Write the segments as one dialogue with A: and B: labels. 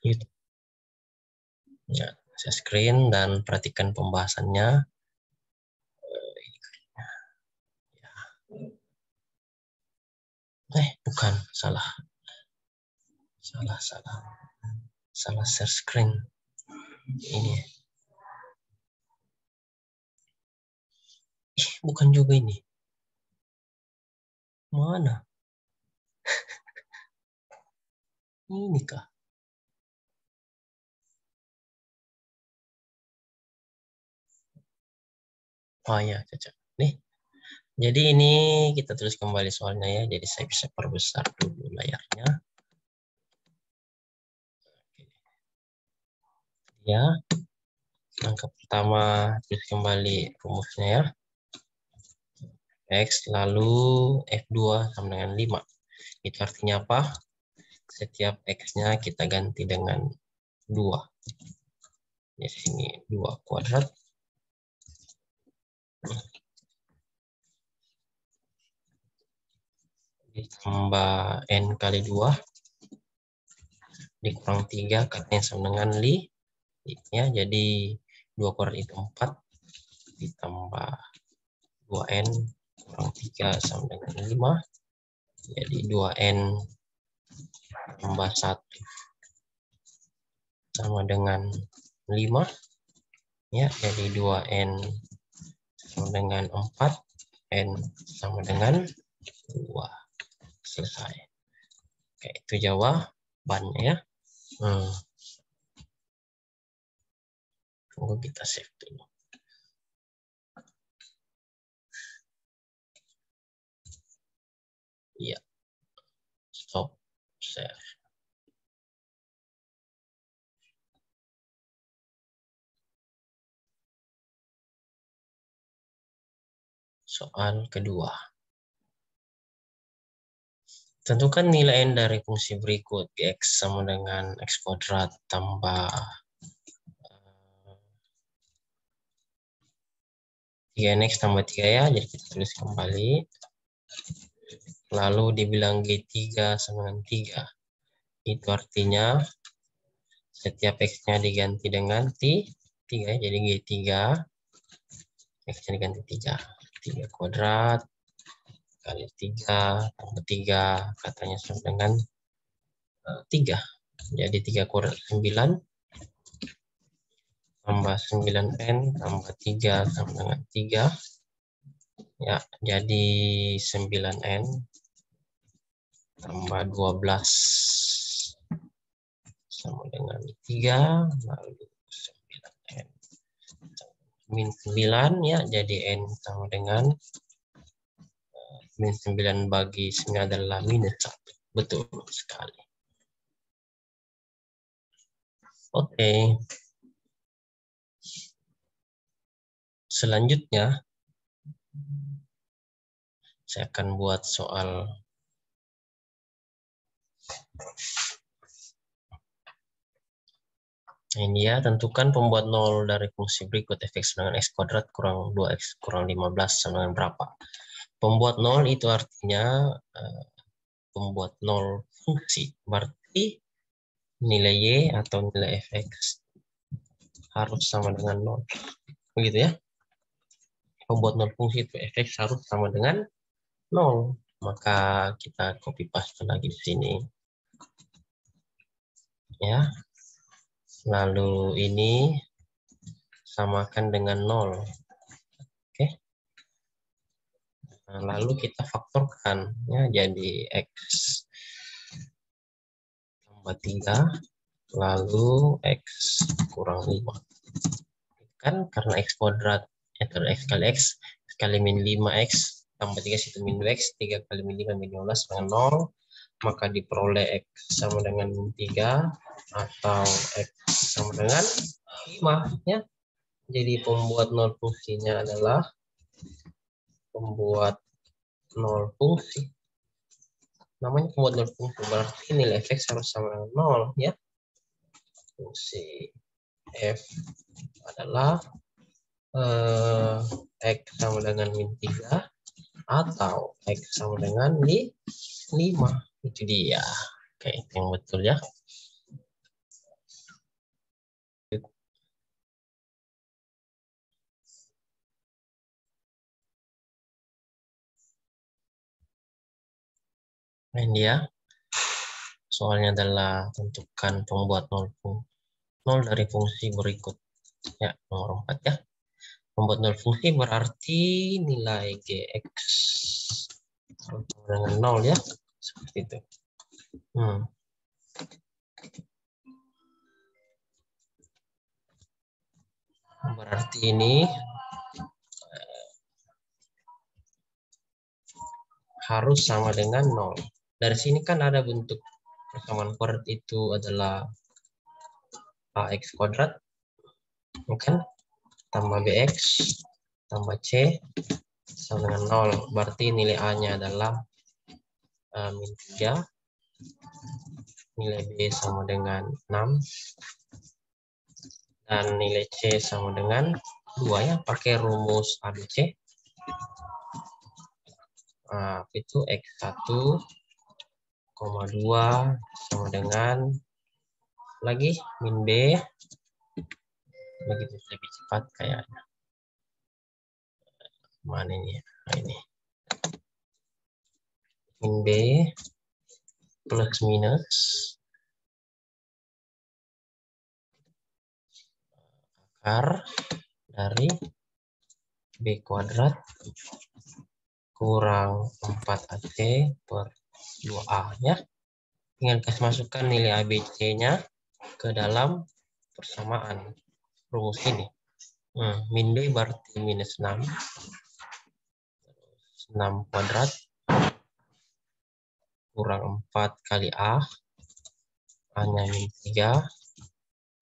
A: YouTube. Ya, saya screen dan perhatikan pembahasannya. Bukan, salah share screen. Ini. Bukan juga ini. Mana? Ini kah? Oh ya, cocok. Nih. Jadi ini kita tulis kembali soalnya ya. Jadi saya bisa perbesar dulu layarnya. Ya. Langkah pertama tulis kembali rumusnya ya. X lalu F2 sama dengan 5. Itu artinya apa? Setiap X-nya kita ganti dengan 2. Di sini 2 kuadrat. Ditambah N kali 2. Dikurang 3 katanya sama dengan ya, jadi 2 kuadrat itu 4. Ditambah 2N kurang 3 sama dengan 5. Jadi 2N tambah 1 sama dengan 5. Ya, jadi 2N sama dengan 4. N sama dengan 2. Selesai. Oke, itu jawabannya ya. Tunggu kita save dulu. Iya. Stop share. Soal kedua. Tentukan nilai N dari fungsi berikut. X sama dengan X kuadrat tambah 3X tambah 3 ya. Jadi kita tulis kembali. Lalu dibilang G3 sama dengan 3. Itu artinya setiap X-nya diganti dengan 3. Jadi G3. X-nya diganti 3. 3 kuadrat kali 3 tambah 3 katanya sama dengan 3. Jadi 3 kuadrat 9 tambah 9N tambah 3 sama dengan 3. Ya, jadi 9N tambah 12 sama dengan 3, lalu 9N min 9 ya, jadi N sama dengan min 9 bagi 9 adalah minus 1. Betul sekali. Oke. Selanjutnya saya akan buat soal ini ya. Tentukan pembuat 0 dari fungsi berikut. Fx dengan x kuadrat kurang 2x kurang 15 sama dengan berapa? Pembuat 0 itu artinya pembuat 0 fungsi. Berarti nilai y atau nilai fx harus sama dengan 0. Begitu ya. Pembuat 0 fungsi itu fx harus sama dengan 0. Maka kita copy paste lagi di sini. Ya. Lalu ini samakan dengan 0. Oke. Nah, lalu kita faktorkan ya, jadi x tambah 3 lalu x kurang 5. Kan karena x kuadrat atau x kali min 5x tambah 3 situ min 2x, 3 kali min 5 min 15 dengan 0, maka diperoleh x sama dengan min 3 atau x sama dengan 5 ya. Jadi pembuat 0 fungsinya adalah pembuat 0 fungsi. Namanya pembuat 0 fungsi berarti nilai fx harus sama dengan 0 ya. Fungsi f adalah x sama dengan min 3 atau x sama dengan 5. Itu dia. Oke, itu yang betul ya. Nah, ini ya. Soalnya adalah tentukan pembuat nol dari fungsi berikut. Ya, nomor 4 ya. Pembuat nol fungsi berarti nilai gx sama dengan 0 ya. Seperti itu. Berarti ini harus sama dengan 0. Dari sini kan ada bentuk persamaan kuadrat itu adalah ax kuadrat, kan? Tambah bx, tambah c, sama dengan 0. Berarti nilai a-nya adalah min 3. Nilai b sama dengan 6. Dan nilai c sama dengan 2 ya. Pakai rumus ABC. Nah, itu x1, 2 sama dengan lagi min b, begitu lebih cepat kayaknya. Mana ini? Nah, ini min b plus minus akar dari b kuadrat kurang 4ac per 2a ya. Tinggal kasih masukkan nilai ABC-nya ke dalam persamaan rumus ini. Min b berarti minus 6. 6 kuadrat kurang 4 kali a. A-nya min 3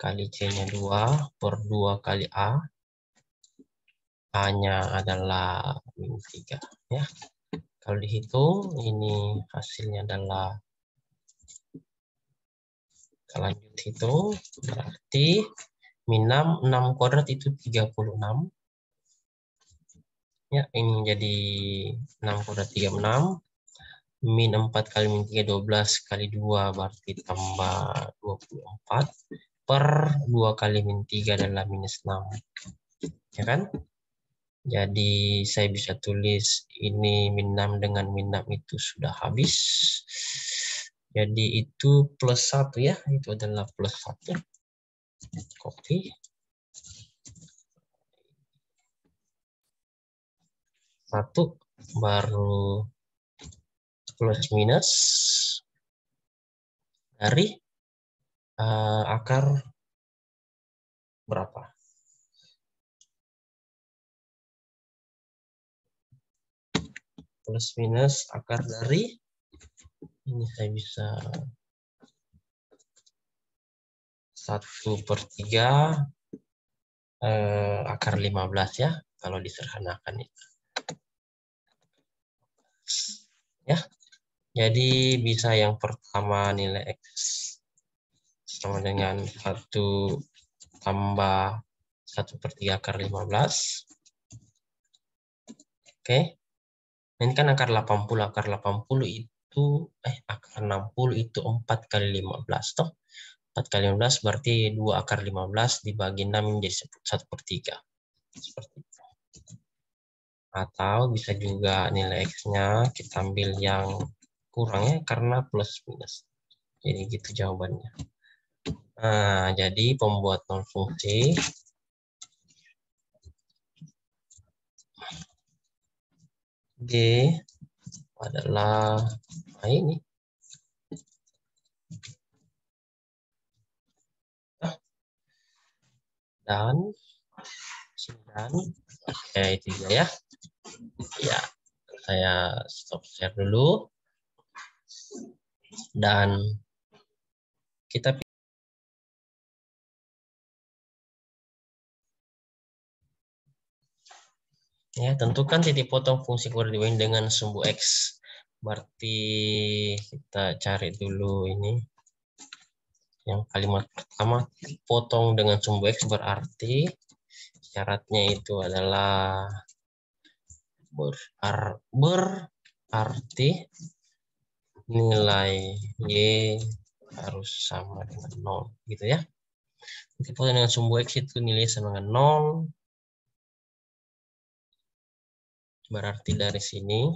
A: kali C-nya 2 per 2 kali a. A-nya adalah min 3 ya. Kalau dihitung ini hasilnya adalah, kita lanjut hitung, berarti min 6 kuadrat itu 36. Ya, ini jadi 6 kuadrat 36. Min 4 kali min 3 12 kali 2 berarti tambah 24 per 2 kali min 3 adalah minus 6. Ya kan? Jadi saya bisa tulis ini min 6 dengan min 6 itu sudah habis. Jadi itu plus 1 ya. Itu adalah plus 1. Copy. 1 baru plus minus dari akar berapa? Plus minus akar dari, ini saya bisa 1/3 akar 15 ya, kalau disederhanakan itu. Ya, jadi bisa yang pertama nilai X sama dengan 1 tambah 1/3 akar 15. Oke. Ini kan akar 80. Akar 80 itu, akar 60 itu 4 kali 15. Toh. 4 kali 15 berarti 2 akar 15 dibagi 6 menjadi 1/3. Seperti itu. Atau bisa juga nilai X-nya kita ambil yang kurangnya karena plus minus. Jadi gitu jawabannya. Nah, jadi pembuat nol fungsi G adalah ini. Dan 9. Oke, itu ya. Ya, saya stop share dulu. Dan kita ya, tentukan titik potong fungsi koordinat dengan sumbu X. Berarti kita cari dulu ini. Yang kalimat pertama, potong dengan sumbu X berarti syaratnya itu adalah berarti nilai Y harus sama dengan 0. Gitu ya. Titik potong dengan sumbu X itu nilai sama dengan 0. Berarti dari sini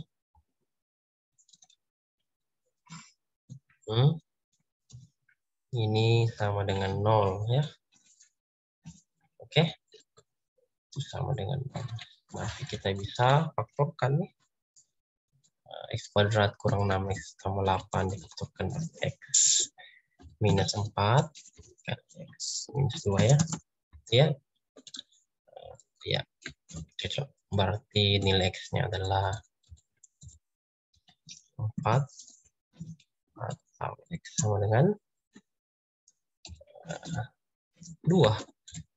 A: Ini sama dengan 0 ya. Oke. Sama dengan 0. Berarti kita bisa faktorkan nih. X kuadrat kurang 6x tambah 8 difaktorkan x minus 4 x minus 2 ya. Ya, cocok. Berarti nilai x-nya adalah 4 atau x sama dengan 2.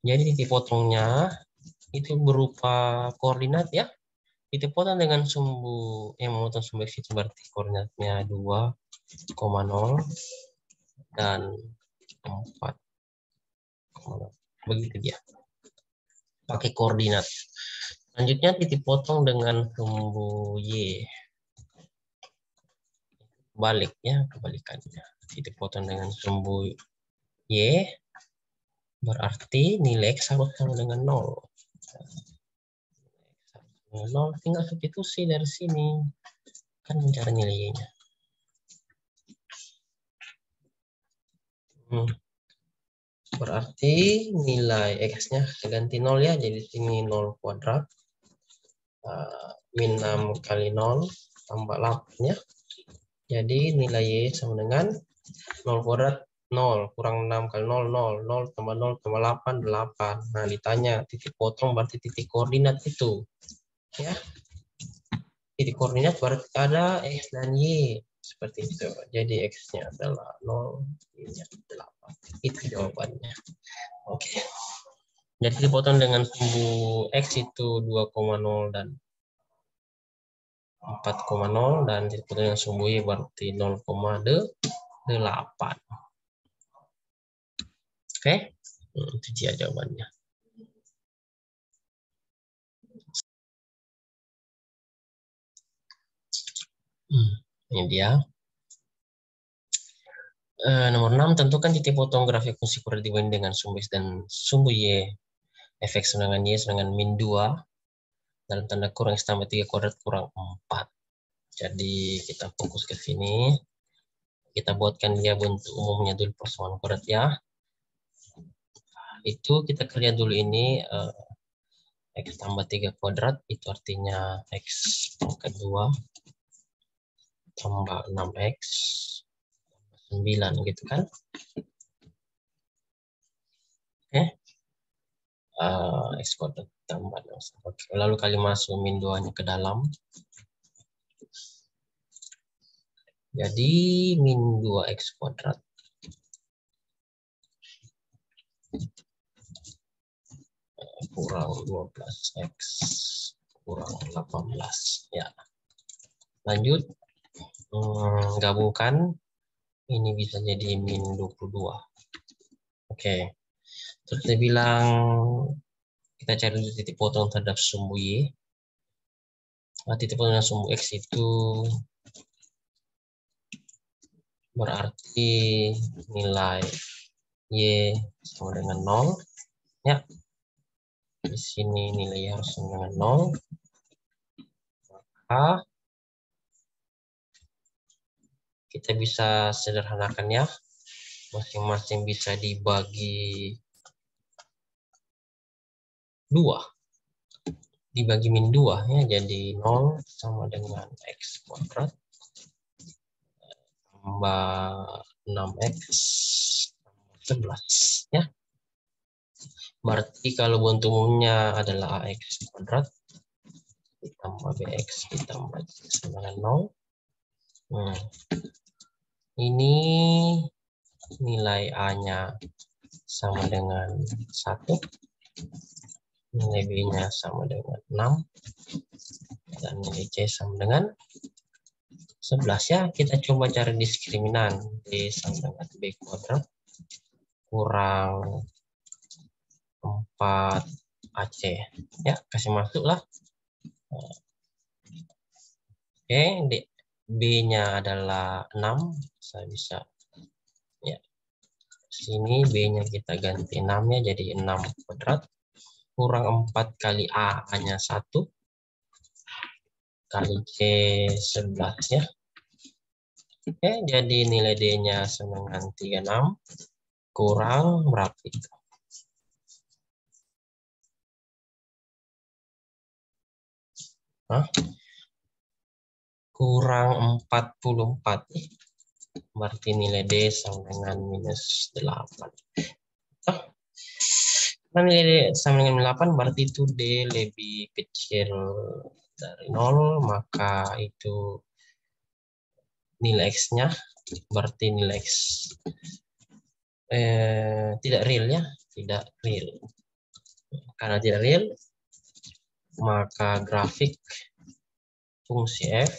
A: Jadi titik potongnya itu berupa koordinat ya. Titik potong dengan sumbu yang memotong sumbu x itu berarti koordinatnya 2,0 dan 4,0. Begitu dia. Pakai koordinat. Selanjutnya titik potong dengan sumbu y. Balik ya, kebalikannya. Titik potong dengan sumbu y berarti nilai x harus sama dengan 0. 0 tinggal substitusi dari sini. Kan mencari nilai y-nya. Berarti nilai x-nya ganti 0 ya. Jadi sini 0 kuadrat. Min 6 kali 0 tambah 8 ya. Jadi nilai y sama dengan 0 kuadrat 0 kurang 6 kali 0 0 0 tambah 0 tambah 8 8. Nah ditanya titik potong berarti titik koordinat itu ya. Titik koordinat berarti ada x dan y seperti itu. Jadi x-nya adalah 0, y-nya 8. Itu jawabannya. Oke. Jadi titik potong dengan sumbu x itu 2,0 dan 4,0 dan titik potong dengan sumbu y berarti 0,8. Oke, itu dia jawabannya. Ini dia. Nomor 6, tentukan titik potong grafik fungsi kuadrat dibanding dengan sumbu x dan sumbu y. Fx dengan y dengan min 2 dalam tanda kurang x tambah 3 kuadrat kurang 4. Jadi kita fokus ke sini. Kita buatkan dia bentuk umumnya dulu persamaan kuadrat ya. Itu kita kerja dulu ini x tambah 3 kuadrat itu artinya x pangkat 2 tambah 6x 9 gitu kan. Oke. X kuadrat tambah 6. Oke. Lalu kali masuk min 2-nya ke dalam. Jadi min 2x kuadrat kurang 12x kurang 18 ya. Lanjut gabungkan ini bisa jadi min 22. Oke. Terus dia bilang kita cari titik potong terhadap sumbu y. Titik potong sumbu x itu berarti nilai y sama dengan 0 ya. Di sini nilai y harus sama dengan 0. Maka kita bisa sederhanakan ya. Masing-masing bisa dibagi 2. Dibagi min 2 ya. Jadi 0 sama dengan x kuadrat tambah 6x tambah 11 ya. Berarti kalau bentuk umumnya adalah ax kuadrat ditambah bx ditambah sama dengan 0. Ini nilai a-nya sama dengan 1. Nilai b-nya sama dengan 6. Dan nilai c sama dengan 11 ya. Kita coba cari diskriminan. D sama dengan b kuadrat kurang 4 AC. Ya, kasih masuk lah. Oke, B-nya adalah 6. Saya bisa ya. Sini B-nya kita ganti 6 ya, jadi 6 kuadrat kurang 4 kali A hanya 1 kali C 11 ya. Oke, jadi nilai D-nya sama dengan 36 kurang berapa itu? Hah? Kurang 44. Berarti nilai D sama dengan minus 8. Oh, nah, nilai D sama dengan 8 berarti itu D lebih kecil dari 0, maka itu nilai X-nya berarti nilai X tidak real ya, tidak real. Karena tidak real, maka grafik fungsi F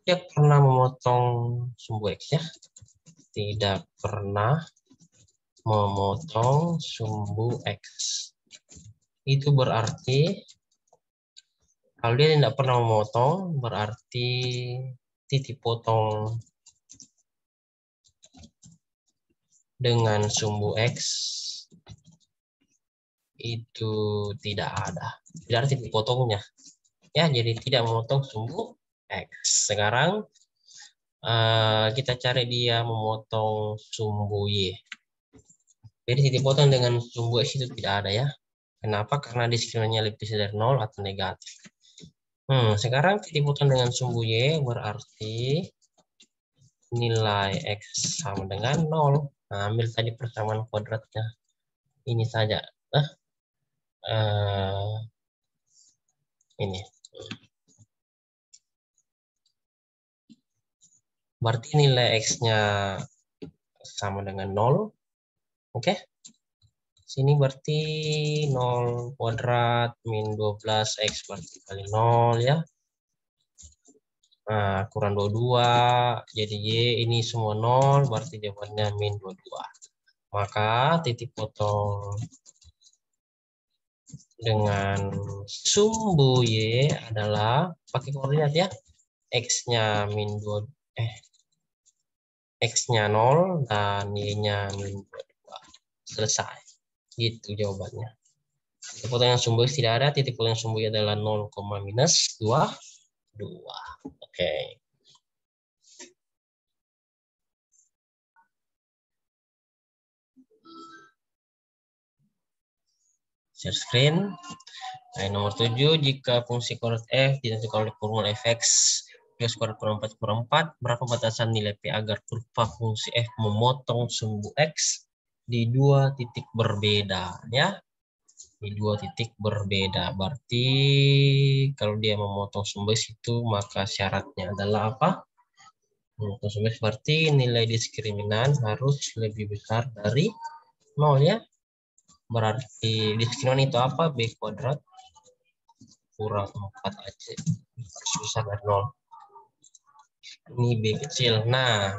A: tidak pernah memotong sumbu X ya, tidak pernah memotong sumbu X. Itu berarti kalau dia tidak pernah memotong, berarti titik potong dengan sumbu X itu tidak ada. Tidak ada titik potongnya. Ya, jadi tidak memotong sumbu X. Sekarang kita cari dia memotong sumbu Y. Jadi titik potong dengan sumbu X itu tidak ada ya. Kenapa? Karena diskriminannya lebih dari 0 atau negatif. Sekarang titik potong dengan sumbu Y berarti nilai X sama dengan 0. Nah, ambil tadi persamaan kuadratnya. Ini saja. Ini. Berarti nilai X-nya sama dengan 0. Oke. Sini berarti 0 kuadrat min 12X berarti kali 0 ya. Nah, kurang 22. Jadi Y ini semua 0, berarti jawabannya min 22. Maka titik potong dengan sumbu Y adalah pakai koordinat ya. X-nya min 2, X-nya 0 dan Y-nya min 22. Selesai. Gitu jawabannya. Titik potong yang sumbu X tidak ada, titik potong yang sumbu Y adalah 0, minus 22. Oke. Share screen. Nah, nomor 7, jika fungsi koordinat F ditentukan oleh formula fx X kuadrat kurang 4 kurang 4, berapa batasan nilai P agar kurva fungsi F memotong sumbu X di dua titik berbeda ya. Di dua titik berbeda. Berarti kalau dia memotong sumbu X itu maka syaratnya adalah apa? Memotong sumbu X berarti nilai diskriminan harus lebih besar dari 0 ya. Berarti diskriminan itu apa? B kuadrat kurang 4 aja. Harus bisa dari 0. Ini B kecil. Nah,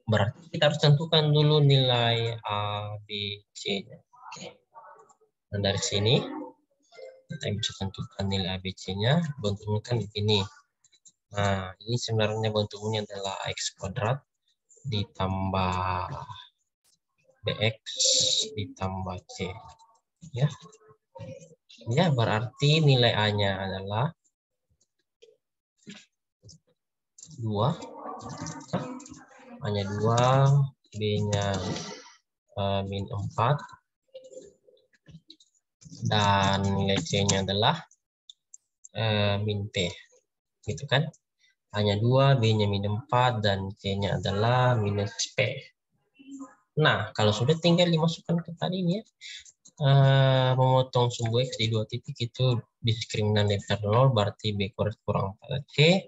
A: berarti kita harus tentukan dulu nilai A, B, C-nya. Oke. Dan dari sini, kita bisa tentukan nilai A, B, C-nya. Bentuknya kan begini. Nah, ini sebenarnya bentuknya adalah X kuadrat ditambah BX ditambah C. Ya. Ya, berarti nilai A-nya adalah 2. A-nya 2, B-nya min 4. Dan nilai C-nya adalah min P. Gitu kan? A-nya 2, B-nya min 4, dan C-nya adalah minus P. Nah, kalau sudah tinggal dimasukkan ke tadi ini ya. Memotong sumbu X di dua titik itu diskriminan lebih dari 0, berarti B kuadrat kurang 4C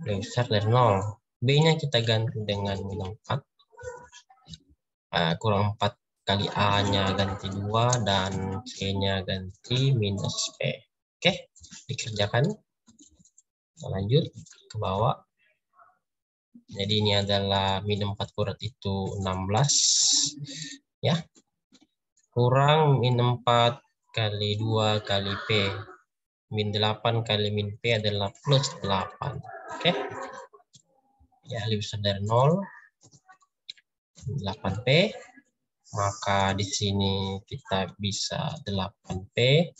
A: lebih besar dari 0. B-nya kita ganti dengan min 4. Kurang 4 kali A-nya ganti 2 dan C-nya ganti minus P. Oke, dikerjakan. Kita lanjut ke bawah. Jadi ini adalah min 4 kuadrat itu 16. Ya. Kurang min 4 kali 2 kali P. Min 8 kali min P adalah plus 8. Oke. Ya, lebih besar dari 0. 8P. Maka di sini kita bisa 8P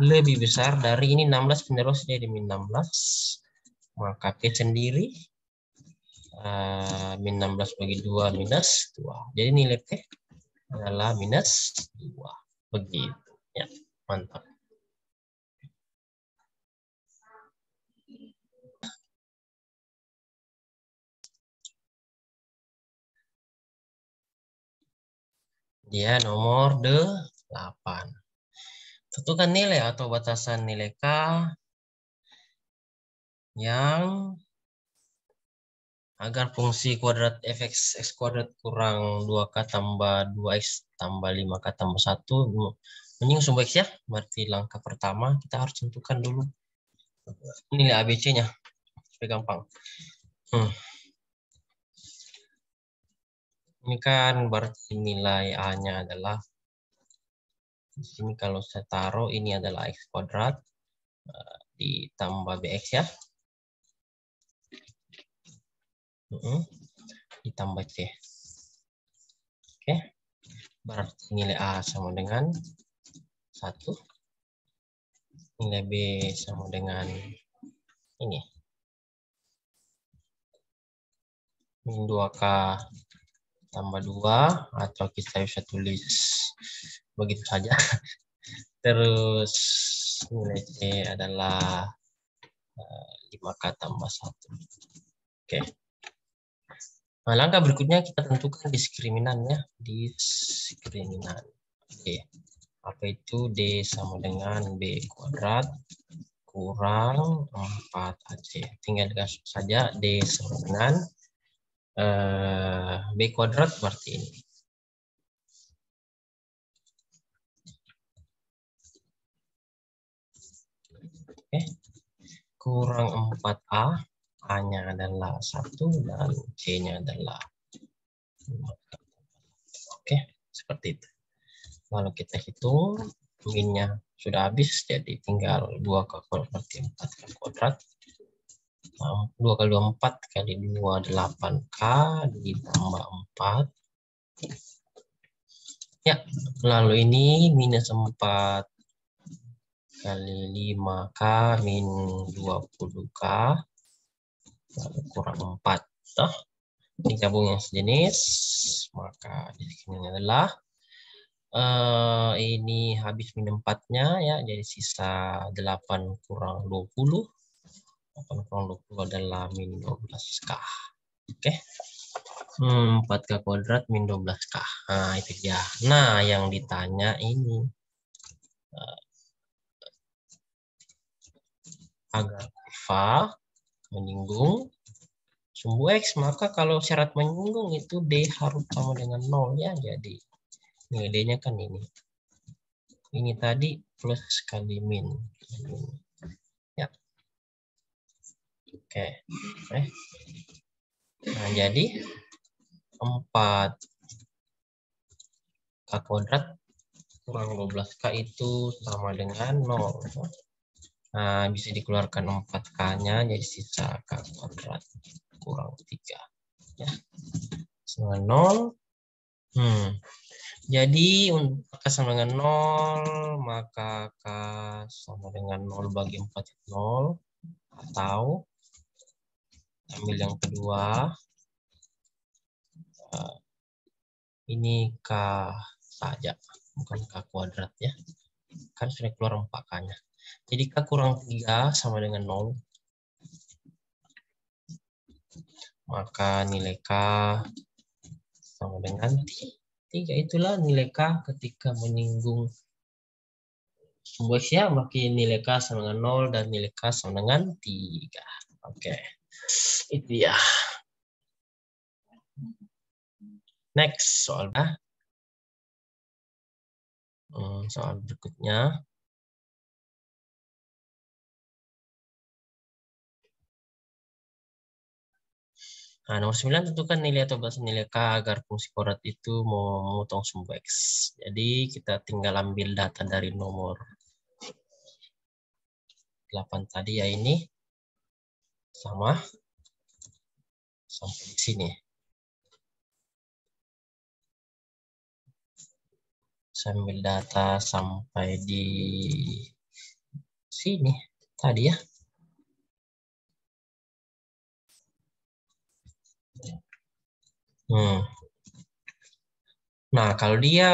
A: lebih besar dari ini 16 penerus jadi min 16. Maka P sendiri min 16 bagi 2 minus 2. Jadi nilai P adalah minus 2. Begitu. Ya, mantap. Dia nomor 8. Tentukan nilai atau batasan nilai K yang agar fungsi kuadrat fx x kuadrat kurang 2k tambah 2x tambah 5k tambah 1 menyinggung sumbu x ya. Berarti langkah pertama kita harus tentukan dulu nilai ABC-nya supaya gampang. Ini kan berarti nilai A-nya adalah di sini kalau saya taruh ini adalah x kuadrat ditambah bx ya. Ditambah C. Oke. Berarti nilai A sama dengan 1. Nilai B sama dengan ini. Min 2K tambah 2. Atau kita bisa tulis begitu saja. Terus nilai C adalah 5K tambah 1. Oke. Nah, langkah berikutnya kita tentukan diskriminan ya. Diskriminan. Oke. Apa itu? D sama dengan B kuadrat kurang 4AC. Tinggal dikasih saja D sama dengan B kuadrat berarti ini. Oke. Kurang 4A. A-nya adalah 1 dan C-nya adalah 5. Oke, seperti itu. Lalu kita hitung, minnya sudah habis, jadi tinggal 2K berarti 4K kuadrat. 2 kali 2, 4 kali 2, 8K ditambah 4. Ya, lalu ini minus 4 kali 5K min 20K. Lalu kurang 4. Toh, digabung yang sejenis, maka di sini adalah ini habis min 4-nya ya, jadi sisa 8 kurang 20. 8 kurang 20 adalah min 12K. Oke. 4K kuadrat min 12K. Nah, itu dia. Nah, yang ditanya ini agar kurva menyinggung sumbu X, maka kalau syarat menyinggung itu D harus sama dengan 0 ya. Jadi nilai D-nya kan ini. Ini tadi plus kali min. Ya. Oke. Nah, jadi 4K kuadrat kurang 12K itu sama dengan 0. Nah, bisa dikeluarkan 4K-nya jadi sisa K kuadrat kurang 3. Ya. Sama 0. Jadi untuk K sama dengan 0, maka K sama dengan 0 bagi 4 itu 0. Atau ambil yang kedua. Ini K saja, bukan K kuadrat ya. Kan sudah keluar 4K-nya. Jadi K kurang 3 sama dengan 0. Maka nilai K sama dengan 3. Itulah nilai K ketika menyinggung sumbu X ya. Maka nilai K sama dengan 0 dan nilai K sama dengan 3. Oke. Itu ya. Next soal. Soal berikutnya. Nah, nomor 9 tentukan nilai atau batasan nilai K agar fungsi kuadrat itu memotong sumbu X. Jadi kita tinggal ambil data dari nomor 8 tadi ya, ini sama sampai di sini. Saya ambil data sampai di sini tadi ya. Nah, kalau dia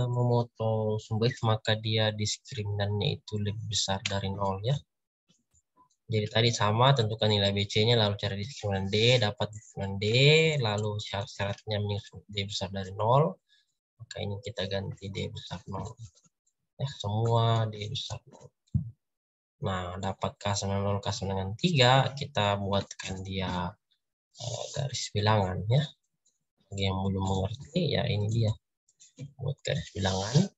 A: memotong sumbu X, maka dia diskriminannya itu lebih besar dari 0 ya. Jadi tadi sama, tentukan nilai BC-nya, lalu cari diskriminan D, dapat diskriminan D, lalu syarat-syaratnya D besar dari 0, maka ini kita ganti D besar 0. Ya, semua D besar 0. Nah, dapat K sama 0, K sama dengan 3, kita buatkan dia garis bilangan ya. Bagi yang belum mengerti, ya ini dia. Buat garis bilangan.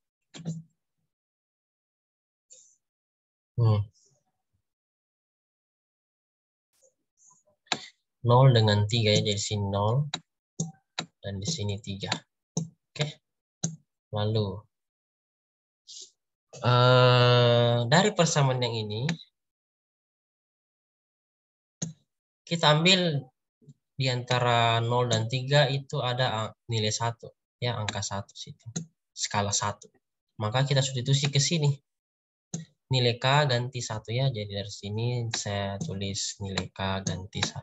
A: 0 dengan 3 ya, jadi sini 0 dan di sini 3. Oke. Lalu dari persamaan yang ini kita ambil di antara 0 dan 3 itu ada nilai 1 ya, angka 1 situ. Skala 1. Maka kita substitusi ke sini. Nilai K ganti 1 ya. Jadi dari sini saya tulis nilai K ganti 1.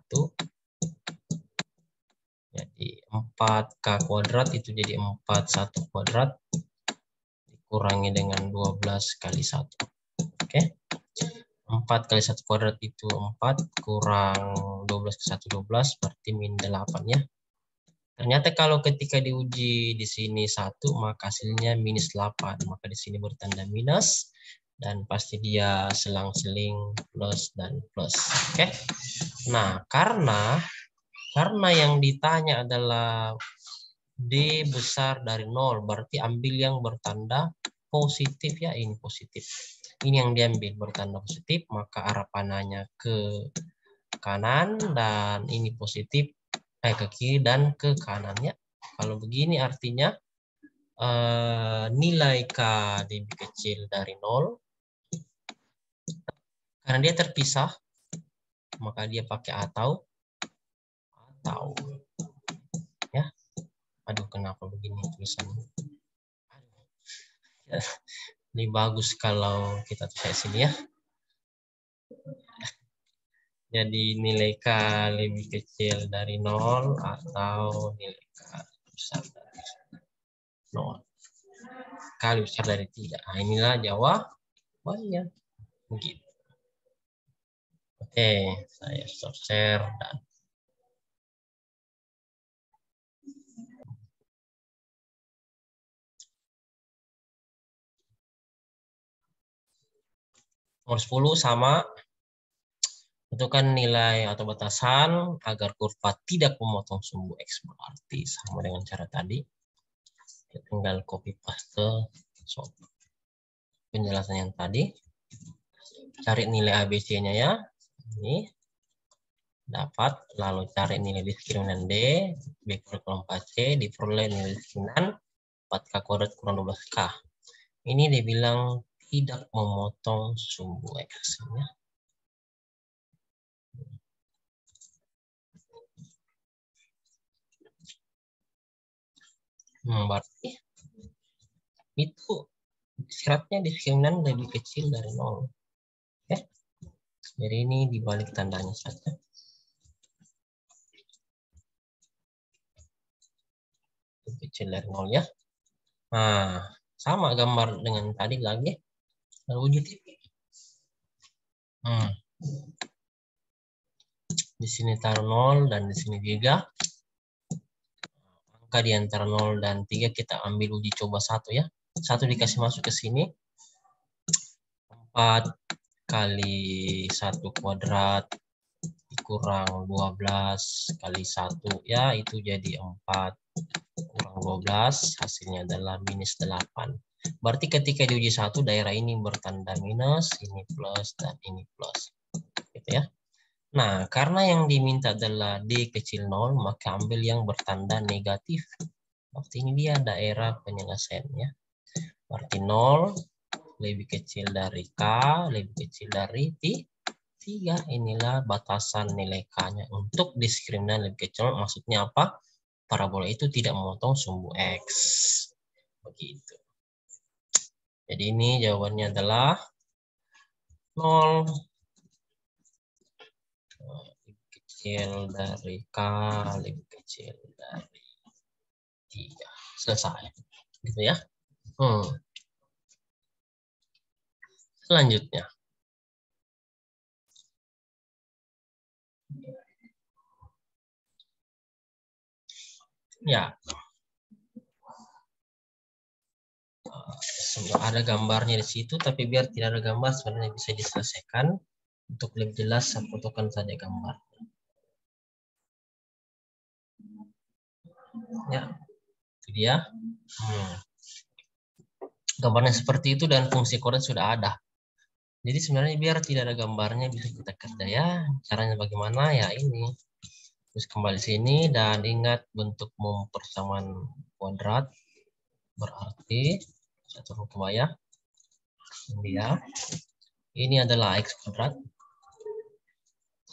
A: Jadi 4K kuadrat itu jadi 41 kuadrat dikurangi dengan 12 kali 1. Oke. 4 kali 1 kuadrat itu 4 kurang 12 ke 1 12 berarti min 8 ya. Ternyata kalau ketika diuji di sini 1 maka hasilnya minus 8. Maka di sini bertanda minus dan pasti dia selang-seling plus dan plus. Oke. Nah, karena yang ditanya adalah D besar dari 0, berarti ambil yang bertanda positif ya, ini positif. Ini yang diambil bertanda positif, maka arah panahnya ke kanan dan ini positif, ke kiri dan ke kanan ya. Kalau begini artinya nilai K lebih kecil dari 0. Karena dia terpisah, maka dia pakai atau ya. Aduh, kenapa begini tulisannya? Ini bagus kalau kita tulis sini ya. Jadi nilai K lebih kecil dari 0 atau nilai K besar dari 0. K lebih besar dari 3. Nah, inilah jawabannya. Begitu. Oke, saya stop share dan nomor 10 sama. Tentukan nilai atau batasan agar kurva tidak memotong sumbu X, berarti sama dengan cara tadi. Kita tinggal copy paste penjelasan yang tadi. Cari nilai ABC-nya ya. Ini dapat, lalu cari nilai diskriminan D, B kurang 4C, diperoleh nilai diskriminan 4K kuadrat kurang 12K. Ini dibilang tidak memotong sumbu X. Ya. Berarti itu syaratnya diskriminan lebih kecil dari 0. Oke. Jadi ini dibalik tandanya saja. Lebih kecil dari 0 ya. Nah, sama gambar dengan tadi lagi. Lalu uji titik. Di sini taruh 0 dan di sini 3. Angka di antara 0 dan 3 kita ambil uji coba 1 ya. 1 dikasih masuk ke sini. 4 kali 1 kuadrat dikurang 12 kali 1 ya, itu jadi 4 kurang 12, hasilnya adalah minus 8. Berarti ketika diuji 1 daerah ini bertanda minus, ini plus dan ini plus. Gitu ya. Nah, karena yang diminta adalah D kecil 0, maka ambil yang bertanda negatif. Berarti ini dia daerah penyelesaiannya. Berarti 0 lebih kecil dari K, lebih kecil dari 3. Inilah batasan nilai K-nya. Untuk diskriminan lebih kecil, maksudnya apa? Parabola itu tidak memotong sumbu X. Begitu. Jadi ini jawabannya adalah 0 lebih kecil dari K lebih kecil kecil dari 3. Selesai. Gitu ya. Selanjutnya. Ya. Ada gambarnya di situ, tapi biar tidak ada gambar sebenarnya bisa diselesaikan. Untuk lebih jelas, saya fotokan saja gambar. Ya, itu dia. Gambarnya seperti itu dan fungsi koordinat sudah ada. Jadi sebenarnya biar tidak ada gambarnya bisa kita kerja ya. Caranya bagaimana ya ini. Terus kembali sini dan ingat bentuk persamaan kuadrat. Berarti saya turun ke bawah. Dia ini adalah x kuadrat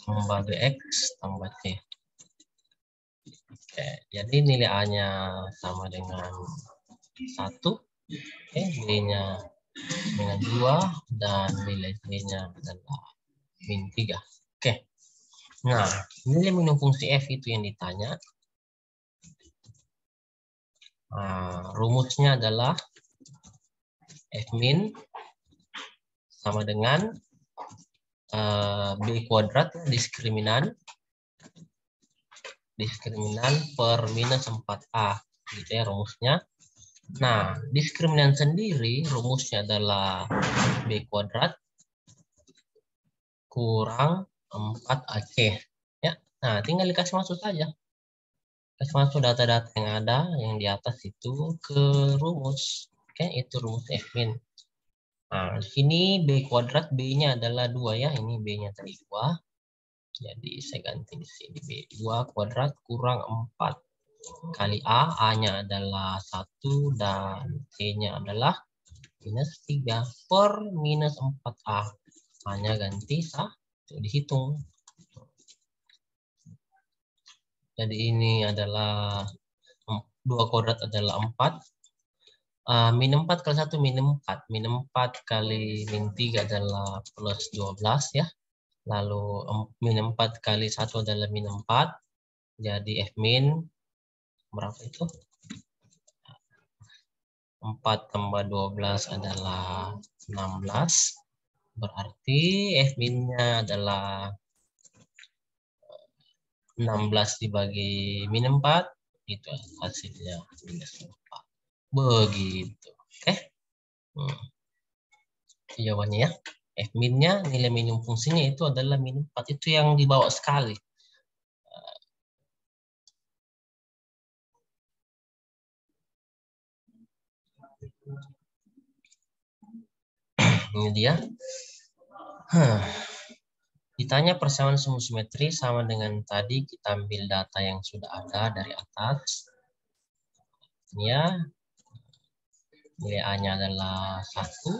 A: tambah bx tambah c. Oke, jadi nilai A-nya sama dengan 1. Oke, B-nya dengan 2 dan nilai C-nya adalah min 3. Oke. Nah, nilai minum fungsi f itu yang ditanya. Nah, rumusnya adalah f min sama dengan b kuadrat diskriminan per minus 4a. Gitu ya rumusnya. Nah, diskriminan sendiri rumusnya adalah b kuadrat kurang 4ac. Ya. Nah, tinggal dikasih masuk saja. Kasih masuk data-data yang ada yang di atas itu ke rumus. Oke, itu rumus f min. Nah, di sini b kuadrat b-nya adalah 2 ya. Ini b-nya tadi 2. Jadi saya ganti di sini b2 kuadrat kurang 4 kali a-nya adalah 1 dan c-nya adalah minus 3 per minus 4a. A-nya ganti 1, dihitung. Jadi ini adalah 2 kuadrat adalah 4. Min 4 kali 1 min 4. Min 4 kali min 3 adalah plus 12 ya. Lalu min 4 kali 1 adalah min 4. Jadi f min berapa itu? 4 tambah 12 adalah 16. Berarti f min-nya adalah 16 dibagi min 4. Itu hasilnya minus 4. Begitu. Oke. Jawabannya ya. F min-nya, nilai minimum fungsinya itu adalah min 4. Itu yang dibawa sekali. Ini dia. Ditanya persamaan sumbu simetri sama dengan tadi kita ambil data yang sudah ada dari atas. Ya. Nilai A-nya adalah 1,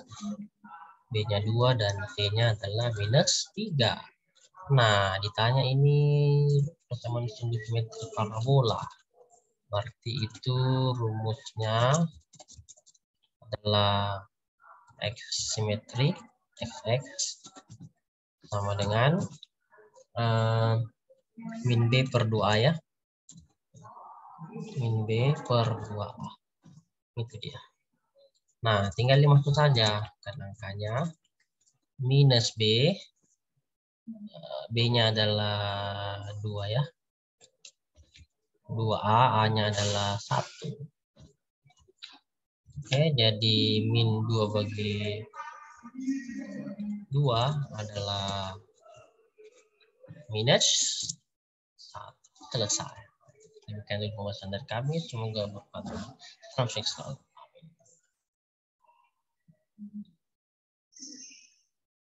A: B-nya 2 dan C-nya adalah minus 3. Nah, ditanya ini persamaan sumbu simetri parabola. Berarti itu rumusnya adalah X simetri Fx sama dengan min B per 2A ya. Min B per 2A. Itu dia. Nah, tinggal dimasuk saja kan angkanya. Minus B. B-nya adalah 2 ya. 2A, A-nya adalah 1. Oke, jadi min 2 bagi 2 adalah minus 1. Selesai. Demikian dulu pembahasan dari kami. Semoga bermanfaat. Salam sehat selalu.